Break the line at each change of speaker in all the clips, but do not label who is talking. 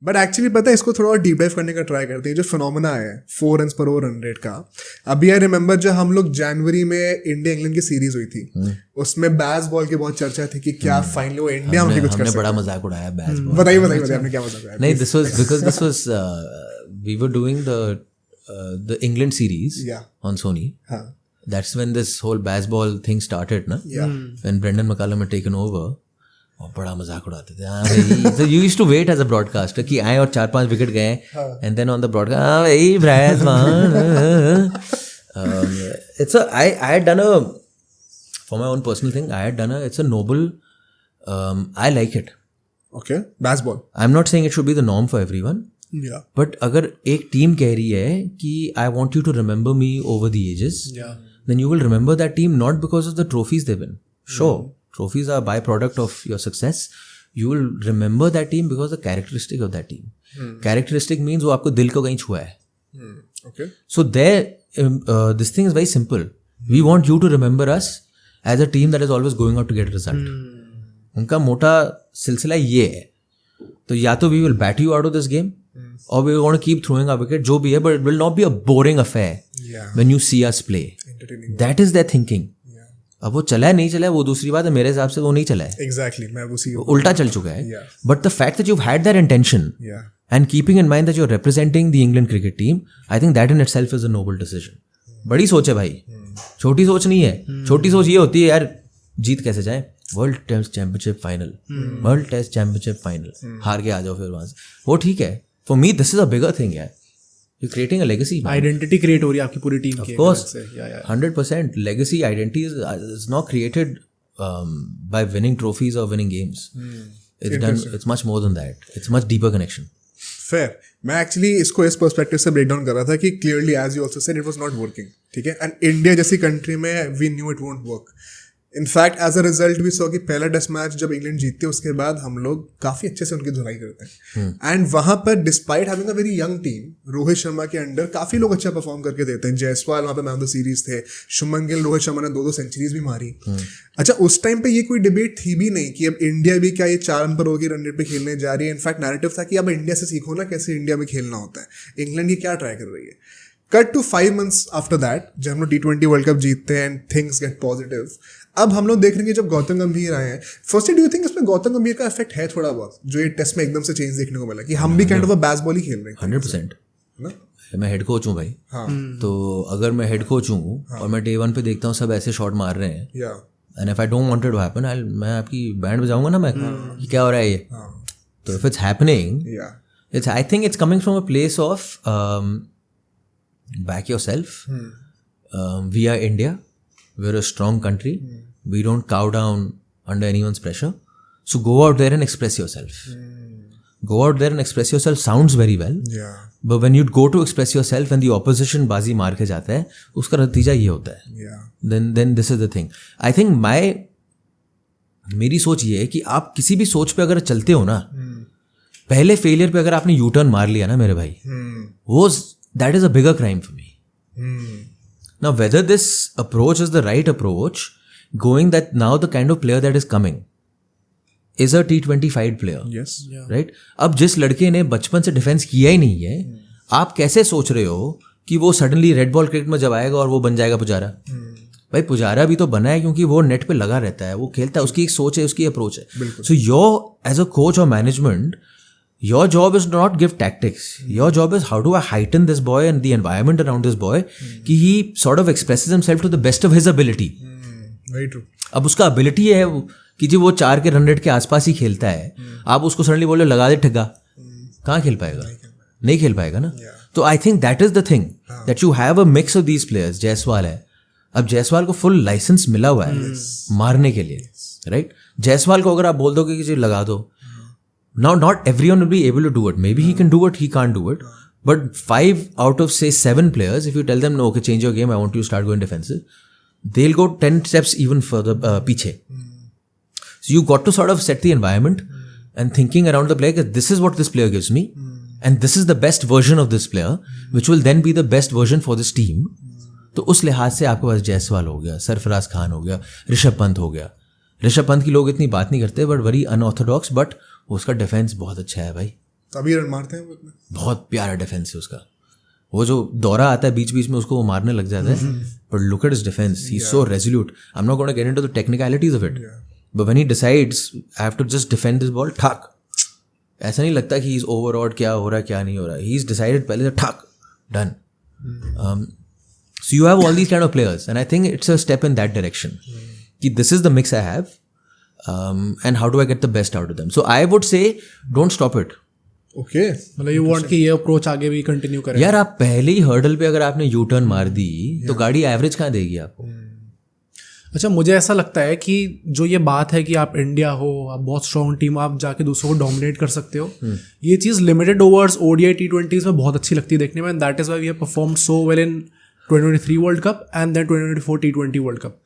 But actually पता है इसको थोड़ा और डीप डाइव करने का ट्राई करते हैं. जो फिनोमेना है 4 रन पर ओवर रन रेट का, अभी आई रिमेंबर जब हम लोग जनवरी में इंडिया इंग्लैंड की सीरीज हुई थी, उसमें बैस बॉल की बहुत चर्चा थी कि क्या फाइनली वो इंडिया में कुछ कर सकते.
बड़ा मजाक उड़ाया बैस बॉल.
बताइए आपने क्या मजाक उड़ाया.
नहीं, this was we were doing the England series on Sony. That's when this whole baseball thing started, na? When Brendan McCullum had taken over. और बड़ा मजाक उड़ाते थे. हाँ भाई, so you used to wait as a broadcaster कि आए और 4-5 विकेट गए, and then on the broadcast, हाँ भाई Bryce man. I had done for my own personal thing, it's a noble, I like it.
Okay, baseball.
I'm not saying it should be the norm for everyone.
Yeah.
But अगर एक team कह रही है कि I want you to remember me over the ages, then you will remember that team not because of the trophies they win. Sure. Trophies are a byproduct of your success. You will remember that team because of the characteristic of that team. Characteristic means वो आपको दिल को कहीं छुआ है.
Okay.
So this thing is very simple. We want you to remember us as a team that is always going out to get a result. उनका मोटा सिलसिला ये है. तो या तो we will bat you out of this game, or we want to keep throwing our wicket, जो भी है, but it will not be a boring affair when you see us play. That is their thinking. अब वो चला है नहीं चला है वो दूसरी बात है. मेरे हिसाब से वो नहीं चला है.
Exactly. मैं उसी
उल्टा चल चुका है. But the fact that you've had that intention and keeping in mind that you're representing the England cricket team, I think that in itself is a noble decision. बड़ी सोच है भाई, छोटी सोच नहीं है. छोटी सोच ये होती है यार जीत कैसे जाए, world test championship final, world test championship final, हार के आ जाओ फिर वहां से. वो ठीक है. For me this is a bigger thing यार. You're creating a legacy.
Identity create हो रही है आपकी पूरी टीम की.
Of course, 100%. Legacy identity is not created by winning trophies or winning games. It's much more than that. It's a much deeper connection.
Fair. मैं actually इसको इस perspective से ब्रेक डाउन कर रहा था कि clearly as you also said it was not working. ठीक है. एंड इंडिया जैसी कंट्री में we knew it won't work. Infact as a result we saw कि पहला टेस्ट मैच जब इंग्लैंड जीतती है उसके बाद हम लोग काफ़ी अच्छे से उनकी धुलाई करते हैं. एंड वहाँ पर despite having a very young team, Rohit Sharma के अंडर काफ़ी लोग अच्छा परफॉर्म करके देते हैं. जायसवाल वहाँ पे मैन ऑफ द सीरीज थे. शुभमन गिल, रोहित शर्मा ने 2-2 सेंचुरीज भी मारी. अच्छा, उस टाइम पे ये कोई डिबेट थी भी नहीं कि अब इंडिया भी क्या ये 4 रन पर होगी रन रेट पे खेलने जा रही है. इनफैक्ट नैरेटिव था कि अब इंडिया से सीखो ना कैसे इंडिया में खेलना होता है. इंग्लैंड ये क्या ट्राई कर रही है. Cut to 5 months after that जब हम लोग T20 वर्ल्ड कप जीतते हैं एंड थिंग्स गेट पॉजिटिव. अब हम लोग देख रहे हैं कि जब गौतम गंभीर आए हैं, फर्स्टली डू यू थिंक इसमें गौतम गंभीर का इफेक्ट है थोड़ा बहुत, जो ये टेस्ट में एकदम से चेंज देखने को मिला कि हम भी काइंड ऑफ बैस बॉल ही खेल रहे हैं.
100%. मैं हेड कोच हूँ भाई. तो अगर मैं हेड कोच हूँ और मैं डे 1 पे देखता हूँ सब ऐसे शॉट मार रहे हैं, and if I don't want it to happen, मैं आपकी बैंड बजाऊंगा ना मैं कि क्या हो रहा है ये. तो if it's happening, it's I think it's coming from a place of back yourself. We are India. We're a strong country. We don't cow down under anyone's pressure. So go out there and express yourself. Go out there and express yourself sounds very well. But when you go to express yourself and the opposition बाजी मार के जाता है, उसका नतीजा ये होता है. Then this is the thing. I think मेरी सोच ये है कि आप किसी भी सोच पे अगर चलते हो ना, पहले फेलियर पे अगर आपने यू टर्न मार लिया ना मेरे भाई, वो that is a bigger crime for me. Now whether this approach is the right approach, going that now the kind of player that is coming is a T20 player.
Yes.
Right? अब जिस लड़के ने बचपन से defence किया ही नहीं है, आप कैसे सोच रहे हो कि वो सडनली रेड बॉल क्रिकेट में जब आएगा और वो बन जाएगा पुजारा. भाई पुजारा भी तो बना है क्योंकि वो नेट पे लगा रहता है, वो खेलता है, उसकी एक सोच है, उसकी अप्रोच है. So your as a coach or management, your job is not give tactics. Your job is how do I heighten this boy and the environment around this boy कि he sort of expresses himself to the best of his ability.
Very true. अब
उसका ability है कि जो वो 4 के run rate के आसपास ही खेलता है, आप उसको सडनली बोले लगा दे ठिग्गा, कहाँ खेल पाएगा? नहीं खेल पाएगा ना. तो I think that is the thing that you have a mix of these players. Jaiswal है, अब जायसवाल को फुल लाइसेंस मिला हुआ है मारने के लिए, राइट. जायसवाल को अगर आप बोल दोगे कि लगा दो, now not everyone will be able to do it. Maybe he can do it, he can't do it. But 5 out of say 7 players, if you tell them no, okay, change your game, I want you to start going defensive, they'll go 10 steps even further piche. So you got to sort of set the environment and thinking around the player that this is what this player gives me and this is the best version of this player which will then be the best version for this team. तो उस लिहाज से आपके पास जायसवाल हो गया, सरफराज खान हो गया, ऋषभ पंत हो गया. ऋषभ पंत की लोग इतनी बात नहीं करते, बट वेरी अनऑर्थोडॉक्स, बट उसका डिफेंस बहुत अच्छा है भाई.
तो अभी रन मारते हैं वो इतने।
बहुत प्यारा डिफेंस है उसका, वो जो दौरा आता है बीच बीच में उसको वो मारने लग जाता है, but look at his defence, he is so resolute. I am not gonna get into the technicalities of it, but when he decides I have to just defend this ball, ठक, ऐसा नहीं लगता कि ही इज ओवरऑड, क्या हो रहा है क्या नहीं हो रहा है, ही इज डिसाइडेड पहले से, ठक, done. So you have all these kind of players, and I think it's a step in that direction. This is the mix I have, and how do I get the best out of them? So I would say, don't stop it.
Okay.
मतलब you want कि ये approach आगे भी continue करें।
यार आप पहले ही hurdle पे अगर आपने यू टर्न मार दी तो गाड़ी एवरेज कहाँ देगी आपको?
अच्छा, मुझे ऐसा लगता है कि जो ये बात है कि आप इंडिया हो, आप बहुत स्ट्रॉन्ग टीम, आप जाके दूसरों को डोमिनेट कर सकते हो, ये चीज़ लिमिटेड ओवर्स ODI T20s में बहुत अच्छी लगती है देखने में, and that is why we have performed so well in 2023 world cup and then 2024 T20 world cup.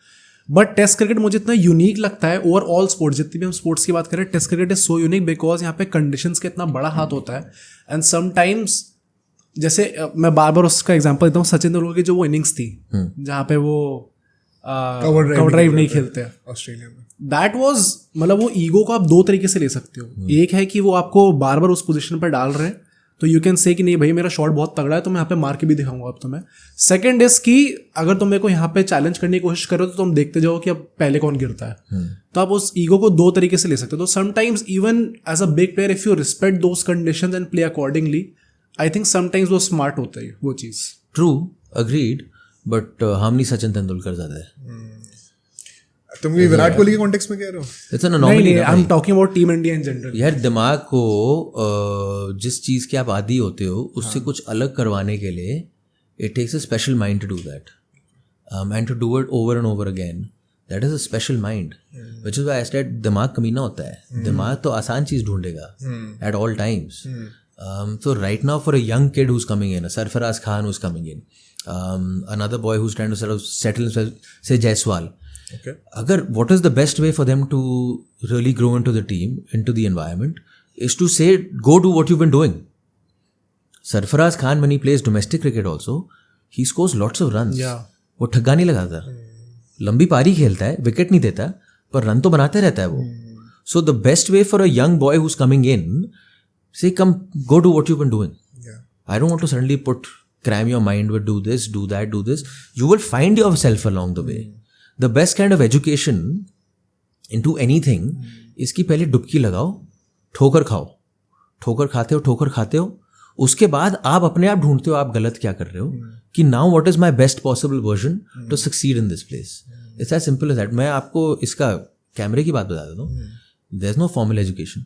But test cricket मुझे इतना यूनिक लगता है ओवर ऑल स्पोर्ट्स, जितनी भी हम स्पोर्ट्स की बात करें, test cricket is so unique because यहाँ पे कंडीशंस का इतना बड़ा हाथ होता है, एंड समटाइम्स जैसे मैं बार बार उसका एग्जांपल देता हूँ, सचिन तेंदुलकर की जो वो इनिंग्स थी जहाँ पे वो कवर ड्राइव नहीं खेलते हैं
ऑस्ट्रेलिया में,
दैट वाज, मतलब वो ईगो को आप दो तरीके से ले सकते हो। एक है कि वो आपको बार बार उस पोजीशन पर डाल रहे हैं, तो यू कैन से कि नहीं भाई मेरा शॉट बहुत तगड़ा है, तो मैं यहाँ पे मार के भी दिखाऊंगा अब तुम्हें। सेकंड इज कि अगर तुम मेरे को यहाँ पे चैलेंज करने की कोशिश करो तो तुम देखते जाओ कि अब पहले कौन गिरता है। तो आप उस ईगो को दो तरीके से ले सकते हो। तो sometimes even as a big player if you respect those conditions and play accordingly, I think sometimes वो स्मार्ट होता है वो चीज़।
ट्रू, अग्रीड, बट हम नहीं सचन तेंदुलकर ज़्यादा है।
तुम भी विराट कोहली के कॉन्टेक्स्ट में कह रहे हो?
It's an anomaly,
I am talking about team India in general.
यार दिमाग को जिस चीज़ के आप आदी होते हो उससे कुछ अलग करवाने के लिए it takes a special mind to do that, and to do it over and over again, that is a special mind, which is why I said दिमाग कमीना होता है। दिमाग तो आसान चीज़ ढूंढेगा at all times. So right now for a young kid who's coming in, a Sarfaraz Khan who's coming in, another boy who's trying to sort of settle himself, say Jaiswal,
Okay.
Agar what is the best way for them to really grow into the team, into the environment, is to say go do what you've been doing. Sarfaraz Khan, when he plays domestic cricket also, he scores lots of runs.
Yeah.
वो ठग्गा नहीं लगाता, लंबी पारी खेलता है, wicket नहीं देता, पर रन तो बनाते रहता है वो. So the best way for a young boy who's coming in, say come go do what you've been doing.
Yeah.
I don't want to suddenly cram your mind with do this, do that, do this. You will find yourself along the way. The best kind of education into anything is कि पहले डुबकी लगाओ, ठोकर खाओ, ठोकर खाते हो, उसके बाद आप अपने आप ढूंढते हो आप गलत क्या कर रहे हो, कि now what is my best possible version to succeed in this place. It's as simple as that. मैं आपको इसका कैमरे की बात बता देता हूँ. There is no formal education.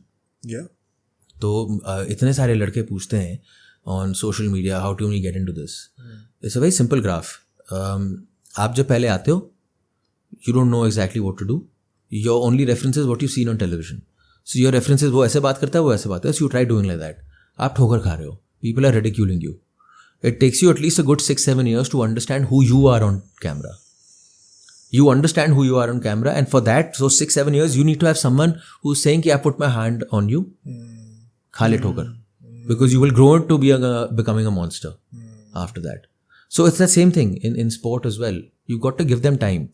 तो इतने सारे लड़के पूछते हैं on social media how to me get into this. It's a very simple graph. आप जब पहले आते हो you don't know exactly what to do. Your only reference is what you've seen on television. So your reference is वो ऐसे बात करता है, वो ऐसे बात है. So you try doing like that. आप ठोकर खा रहे हो. People are ridiculing you. It takes you at least a good 6-7 years to understand who you are on camera. You understand who you are on camera, and for that, so 6-7 years, you need to have someone who's saying कि I put my hand on you. खा ले ठोकर. Because you will grow to be becoming a monster after that. So it's the same thing in sport as well. You got to give them time.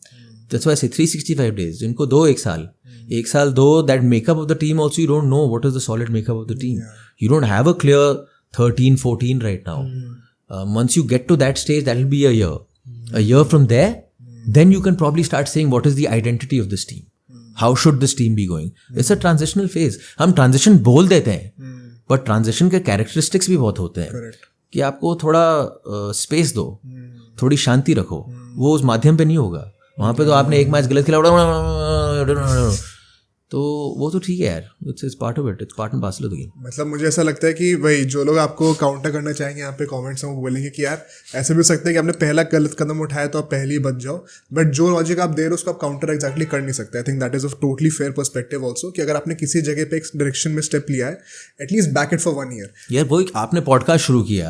That's why I say 365 days. इनको दो एक साल दो. That makeup of the team also, you don't know what is the solid makeup of the team. You don't have a clear 13-14 right now. Once you get to that stage, that will be a year. A year from there, then you can probably start saying what is the identity of this team. How should this team be going? It's a transitional phase. हम transition बोल देते हैं, but transition के characteristics भी बहुत होते हैं. कि आपको थोड़ा स्पेस दो, थोड़ी शांति रखो. वो उस माध्यम पे नहीं होगा. वहाँ पे तो आपने एक मैच गलत खेला तो वो तो ठीक है यार. It's part of it. It's part and parcel of the game.
मतलब मुझे ऐसा लगता है कि भाई जो लोग आपको काउंटर करना चाहेंगे यहाँ पे कमेंट्स में, वो बोलेंगे कि यार ऐसे भी हो सकता है कि आपने पहला गलत कदम उठाया तो आप पहले ही बच जाओ. बट जो लॉजिक आप दे रहे हो उसको आप काउंटर एग्जैक्टली कर नहीं सकते. I think that is a totally fair perspective also, कि अगर आपने किसी जगह पे एक डायरेक्शन में स्टेप लिया है, at least back it for 1 year.
यार वो आपने पॉडकास्ट शुरू किया,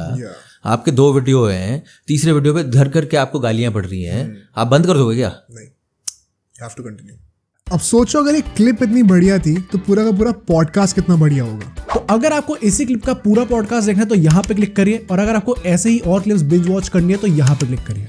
आपके 2 वीडियो हैं, तीसरे वीडियो पे धर करके आपको गालियां पड़ रही हैं, आप बंद कर दोगे क्या?
नहीं, हैव टू कंटिन्यू.
अब सोचो अगर एक क्लिप इतनी बढ़िया थी तो पूरा का पूरा पॉडकास्ट कितना बढ़िया होगा.
तो अगर आपको इसी क्लिप का पूरा पॉडकास्ट देखना है तो यहाँ पे क्लिक करिए, और अगर आपको ऐसे ही और क्लिप्स बिंज वॉच करनी है तो यहाँ पे क्लिक करिए.